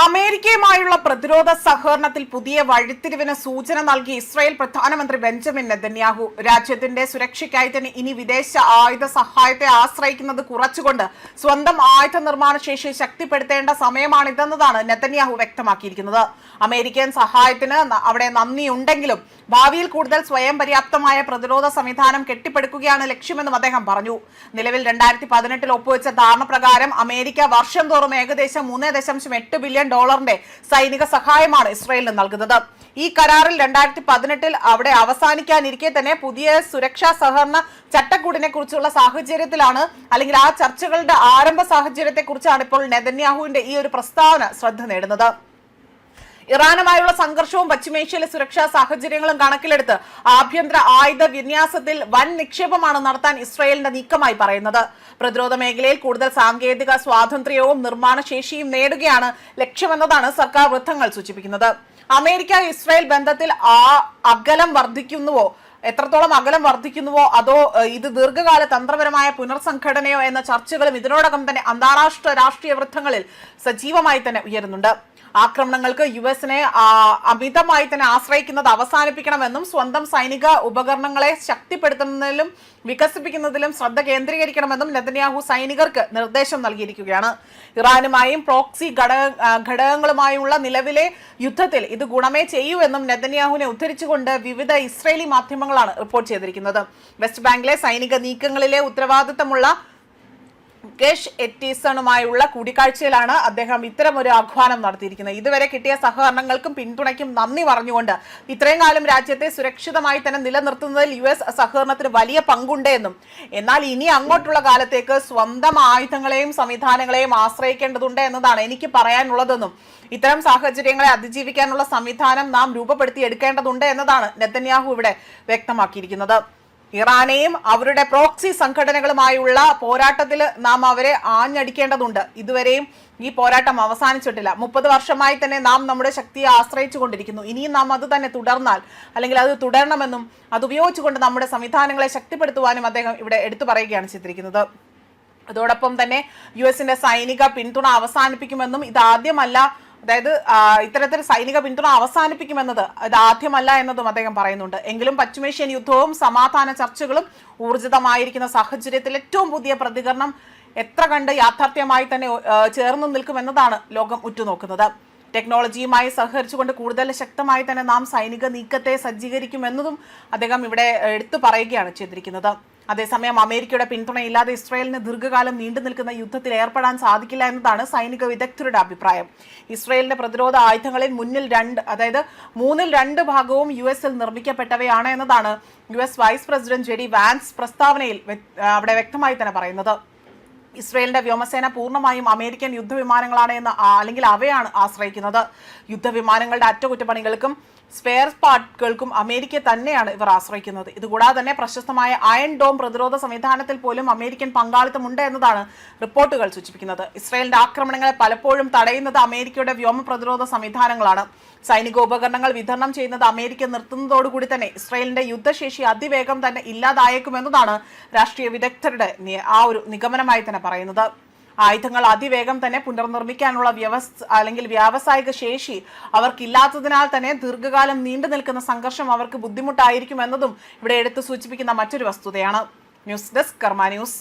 അമേരിക്കയുമായുള്ള പ്രതിരോധ സഹകരണത്തിൽ പുതിയ വഴിത്തിരിവിന് സൂചന നൽകി ഇസ്രായേൽ പ്രധാനമന്ത്രി ബെഞ്ചമിൻ നെതന്യാഹു. രാജ്യത്തിന്റെ സുരക്ഷയ്ക്കായി തന്നെ ഇനി വിദേശ ആയുധ സഹായത്തെ ആശ്രയിക്കുന്നത് കുറച്ചുകൊണ്ട് സ്വന്തം ആയുധ നിർമ്മാണ ശേഷി ശക്തിപ്പെടുത്തേണ്ട സമയമാണിതെന്നതാണ് നെതന്യാഹു വ്യക്തമാക്കിയിരിക്കുന്നത്. അമേരിക്കൻ സഹായത്തിന് അവിടെ നന്ദിയുണ്ടെങ്കിലും ഭാവിയിൽ കൂടുതൽ സ്വയം പര്യാപ്തമായ പ്രതിരോധ സംവിധാനം കെട്ടിപ്പടുക്കുകയാണ് ലക്ഷ്യമെന്നും അദ്ദേഹം പറഞ്ഞു. നിലവിൽ 2018 ഒപ്പുവെച്ച ധാരണ പ്രകാരം അമേരിക്ക വർഷം തോറും ഏകദേശം $3.8 ബില്യൺ സൈനിക സഹായമാണ് ഇസ്രായേലിന് നൽകുന്നത്. ഈ കരാറിൽ 2018 അവിടെ അവസാനിക്കാനിരിക്കെ തന്നെ പുതിയ സുരക്ഷാ സഹകരണ ചട്ടക്കൂടിനെ കുറിച്ചുള്ള സാഹചര്യത്തിലാണ്, അല്ലെങ്കിൽ ആ ചർച്ചകളുടെ ആരംഭ സാഹചര്യത്തെ കുറിച്ചാണ് ഇപ്പോൾ നെതന്യാഹുവിന്റെ ഈ ഒരു പ്രസ്താവന ശ്രദ്ധ നേടുന്നത്. ഇറാനുമായുള്ള സംഘർഷവും പശ്ചിമേഷ്യയിലെ സുരക്ഷാ സാഹചര്യങ്ങളും കണക്കിലെടുത്ത് ആഭ്യന്തര ആയുധ വിന്യാസത്തിൽ വൻ നിക്ഷേപമാണ് നടത്താൻ ഇസ്രായേലിന്റെ നീക്കമായി പറയുന്നത്. പ്രതിരോധ മേഖലയിൽ കൂടുതൽ സാങ്കേതിക സ്വാതന്ത്ര്യവും നിർമ്മാണ ശേഷിയും നേടുകയാണ് ലക്ഷ്യമെന്നതാണ് സർക്കാർ വൃത്തങ്ങൾ സൂചിപ്പിക്കുന്നത്. അമേരിക്ക ഇസ്രായേൽ ബന്ധത്തിൽ അകലം വർദ്ധിക്കുന്നുവോ, എത്രത്തോളം അകലം വർദ്ധിക്കുന്നുവോ അതോ ഇത് ദീർഘകാല തന്ത്രപരമായ പുനർസംഘടനയോ എന്ന ചർച്ചകളും ഇതിനോടകം തന്നെ അന്താരാഷ്ട്ര രാഷ്ട്രീയ വൃത്തങ്ങളിൽ സജീവമായി തന്നെ ഉയരുന്നുണ്ട്. ആക്രമണങ്ങൾക്ക് യുഎസിനെ അമിതമായി തന്നെ ആശ്രയിക്കുന്നത് അവസാനിപ്പിക്കണമെന്നും സ്വന്തം സൈനിക ഉപകരണങ്ങളെ ശക്തിപ്പെടുത്തുന്നതിലും വികസിപ്പിക്കുന്നതിലും ശ്രദ്ധ കേന്ദ്രീകരിക്കണമെന്നും നെതന്യാഹു സൈനികർക്ക് നിർദ്ദേശം നൽകിയിരിക്കുകയാണ്. ഇറാനുമായും പ്രോക്സി ഘടകങ്ങളുമായുള്ള നിലവിലെ യുദ്ധത്തിൽ ഇത് ഗുണമേ ചെയ്യൂ എന്നും നെതന്യാഹുവിനെ ഉദ്ധരിച്ചുകൊണ്ട് വിവിധ ഇസ്രയേലി മാധ്യമങ്ങളാണ് റിപ്പോർട്ട് ചെയ്തിരിക്കുന്നത്. വെസ്റ്റ് ബാങ്കിലെ സൈനിക നീക്കങ്ങളിലെ ഉത്തരവാദിത്തമുള്ള ഗേഷ് എറ്റീസണുമായുള്ള കൂടിക്കാഴ്ചയിലാണ് അദ്ദേഹം ഇത്തരമൊരു ആഹ്വാനം നടത്തിയിരിക്കുന്നത്. ഇതുവരെ കിട്ടിയ സഹകരണങ്ങൾക്കും പിന്തുണയ്ക്കും നന്ദി പറഞ്ഞുകൊണ്ട് ഇത്രയും കാലം രാജ്യത്തെ സുരക്ഷിതമായി തന്നെ നിലനിർത്തുന്നതിൽ US സഹകരണത്തിന് വലിയ പങ്കുണ്ട് എന്നും, എന്നാൽ ഇനി അങ്ങോട്ടുള്ള കാലത്തേക്ക് സ്വന്തം ആയുധങ്ങളെയും സംവിധാനങ്ങളെയും ആശ്രയിക്കേണ്ടതുണ്ട് എന്നതാണ് എനിക്ക് പറയാനുള്ളതെന്നും ഇത്തരം സാഹചര്യങ്ങളെ അതിജീവിക്കാനുള്ള സംവിധാനം നാം രൂപപ്പെടുത്തിയെടുക്കേണ്ടതുണ്ട് എന്നതാണ് നെതന്യാഹു ഇവിടെ വ്യക്തമാക്കിയിരിക്കുന്നത്. ഇറാനെയും അവരുടെ പ്രോക്സി സംഘടനകളുമായുള്ള പോരാട്ടത്തിൽ നാം അവരെ ആഞ്ഞടിക്കേണ്ടതുണ്ട്. ഇതുവരെയും ഈ പോരാട്ടം അവസാനിച്ചിട്ടില്ല. 30 വർഷമായി തന്നെ നാം നമ്മുടെ ശക്തിയെ ആശ്രയിച്ചു കൊണ്ടിരിക്കുന്നു. ഇനിയും നാം അത് തന്നെ തുടർന്നാൽ, അല്ലെങ്കിൽ അത് തുടരണമെന്നും അത് ഉപയോഗിച്ചുകൊണ്ട് നമ്മുടെ സംവിധാനങ്ങളെ ശക്തിപ്പെടുത്തുവാനും അദ്ദേഹം ഇവിടെ എടുത്തു പറയുകയാണ് ചെയ്തിരിക്കുന്നത്. അതോടൊപ്പം തന്നെ US സൈനിക പിന്തുണ അവസാനിപ്പിക്കുമെന്നും ഇതാദ്യമല്ല, അതായത് ഇത്തരത്തിൽ സൈനിക പിന്തുണ അവസാനിപ്പിക്കുമെന്നത് ഇത് ആദ്യമല്ല എന്നതും അദ്ദേഹം പറയുന്നുണ്ട്. എങ്കിലും പശ്ചിമേഷ്യൻ യുദ്ധവും സമാധാന ചർച്ചകളും ഊർജിതമായിരിക്കുന്ന സാഹചര്യത്തിൽ ഏറ്റവും പുതിയ പ്രതികരണം എത്ര കണ്ട് യാഥാർത്ഥ്യമായി തന്നെ ചേർന്നു നിൽക്കുമെന്നതാണ് ലോകം ഉറ്റുനോക്കുന്നത്. ടെക്നോളജിയുമായി സഹകരിച്ചുകൊണ്ട് കൂടുതൽ ശക്തമായി തന്നെ നാം സൈനിക നീക്കത്തെ സജ്ജീകരിക്കുമെന്നതും അദ്ദേഹം ഇവിടെ എടുത്തു പറയുകയാണ് ചെയ്തിരിക്കുന്നത്. അതേസമയം അമേരിക്കയുടെ പിന്തുണയില്ലാതെ ഇസ്രായേലിന് ദീർഘകാലം നീണ്ടു നിൽക്കുന്ന യുദ്ധത്തിൽ ഏർപ്പെടാൻ സാധിക്കില്ല എന്നതാണ് സൈനിക വിദഗ്ധരുടെ അഭിപ്രായം. ഇസ്രായേലിന്റെ പ്രതിരോധ ആയുധങ്ങളിൽ മൂന്നിൽ രണ്ട് ഭാഗവും US നിർമ്മിക്കപ്പെട്ടവയാണ് എന്നതാണ് US vice president JD Vance പ്രസ്താവനയിൽ അവിടെ വ്യക്തമായി തന്നെ പറയുന്നത്. ഇസ്രായേലിന്റെ വ്യോമസേന പൂർണ്ണമായും അമേരിക്കൻ യുദ്ധവിമാനങ്ങളാണ് അല്ലെങ്കിൽ അവയാണ് ആശ്രയിക്കുന്നത്. യുദ്ധവിമാനങ്ങളുടെ അറ്റകുറ്റപ്പണികൾക്കും സ്പെയർ പാർട്ടുകൾക്കും അമേരിക്ക തന്നെയാണ് ഇവർ ആശ്രയിക്കുന്നത്. ഇതുകൂടാതെ തന്നെ പ്രശസ്തമായ അയൺ ഡോം പ്രതിരോധ സംവിധാനത്തിൽ പോലും അമേരിക്കൻ പങ്കാളിത്തമുണ്ട് എന്നതാണ് റിപ്പോർട്ടുകൾ സൂചിപ്പിക്കുന്നത്. ഇസ്രായേലിന്റെ ആക്രമണങ്ങളെ പലപ്പോഴും തടയുന്നത് അമേരിക്കയുടെ വ്യോമ പ്രതിരോധ സംവിധാനങ്ങളാണ്. സൈനിക ഉപകരണങ്ങൾ വിതരണം ചെയ്യുന്നത് അമേരിക്ക നിർത്തുന്നതോടുകൂടി തന്നെ ഇസ്രായേലിന്റെ യുദ്ധശേഷി അതിവേഗം തന്നെ ഇല്ലാതായേക്കുമെന്നതാണ് രാഷ്ട്രീയ വിദഗ്ധരുടെ ആ ഒരു നിഗമനമായി തന്നെ പറയുന്നത്. ആയുധങ്ങൾ അതിവേഗം തന്നെ പുനർനിർമ്മിക്കാനുള്ള വ്യാവസായിക ശേഷി അവർക്കില്ലാത്തതിനാൽ തന്നെ ദീർഘകാലം നീണ്ടു നിൽക്കുന്ന സംഘർഷം അവർക്ക് ബുദ്ധിമുട്ടായിരിക്കും എന്നതും ഇവിടെ എടുത്തു സൂചിപ്പിക്കുന്ന മറ്റൊരു വസ്തുതയാണ്. ന്യൂസ് ഡെസ്ക് കർമ്മ ന്യൂസ്.